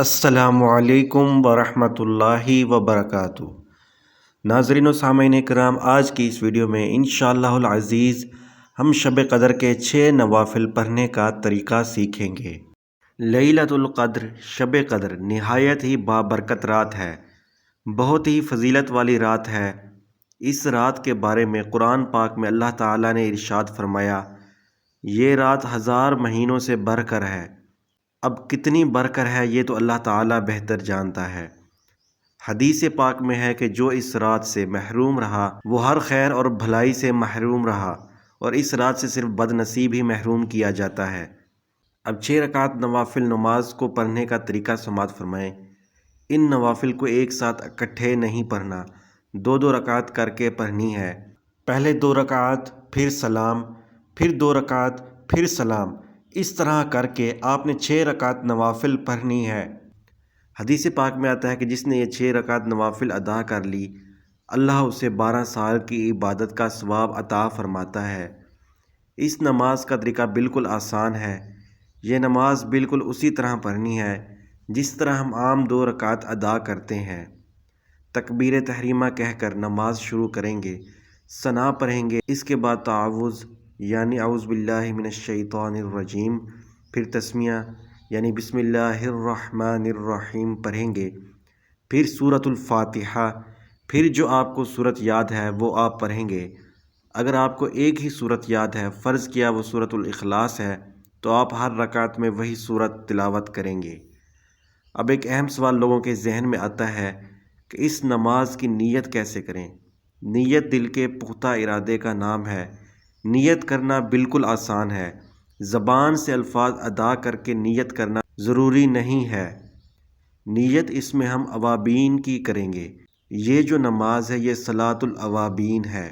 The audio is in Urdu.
السلام علیکم ورحمۃ اللہ وبرکاتہ۔ ناظرین و سامعین کرام، آج کی اس ویڈیو میں انشاءاللہ العزیز ہم شب قدر کے 6 نوافل پڑھنے کا طریقہ سیکھیں گے۔ لیلۃ القدر، شب قدر نہایت ہی بابرکت رات ہے، بہت ہی فضیلت والی رات ہے۔ اس رات کے بارے میں قرآن پاک میں اللہ تعالیٰ نے ارشاد فرمایا، یہ رات 1000 مہینوں سے بڑھ کر ہے۔ اب کتنی بڑھ کر ہے یہ تو اللہ تعالیٰ بہتر جانتا ہے۔ حدیث پاک میں ہے کہ جو اس رات سے محروم رہا وہ ہر خیر اور بھلائی سے محروم رہا، اور اس رات سے صرف بد نصیب ہی محروم کیا جاتا ہے۔ اب 6 رکعت نوافل نماز کو پڑھنے کا طریقہ سماعت فرمائیں۔ ان نوافل کو ایک ساتھ اکٹھے نہیں پڑھنا، 2 رکعت کر کے پڑھنی ہے۔ پہلے 2 رکعت، پھر سلام، پھر 2 رکعت، پھر سلام، اس طرح کر کے آپ نے 6 رکعت نوافل پڑھنی ہے۔ حدیث پاک میں آتا ہے کہ جس نے یہ 6 رکعت نوافل ادا کر لی، اللہ اسے 12 سال کی عبادت کا ثواب عطا فرماتا ہے۔ اس نماز کا طریقہ بالکل آسان ہے۔ یہ نماز بالکل اسی طرح پڑھنی ہے جس طرح ہم عام 2 رکعت ادا کرتے ہیں۔ تکبیر تحریمہ کہہ کر نماز شروع کریں گے، ثنا پڑھیں گے، اس کے بعد تعوذ یعنی اعوذ باللہ من الشیطان الرجیم، پھر تسمیہ یعنی بسم اللہ الرحمن الرحیم پڑھیں گے، پھر سورۃ الفاتحہ، پھر جو آپ کو سورت یاد ہے وہ آپ پڑھیں گے۔ اگر آپ کو ایک ہی سورت یاد ہے، فرض کیا وہ سورۃ الاخلاص ہے، تو آپ ہر رکعت میں وہی سورت تلاوت کریں گے۔ اب ایک اہم سوال لوگوں کے ذہن میں آتا ہے کہ اس نماز کی نیت کیسے کریں؟ نیت دل کے پختہ ارادے کا نام ہے۔ نیت کرنا بالکل آسان ہے، زبان سے الفاظ ادا کر کے نیت کرنا ضروری نہیں ہے۔ نیت اس میں ہم اوابین کی کریں گے۔ یہ جو نماز ہے یہ صلاۃ الاوابین ہے۔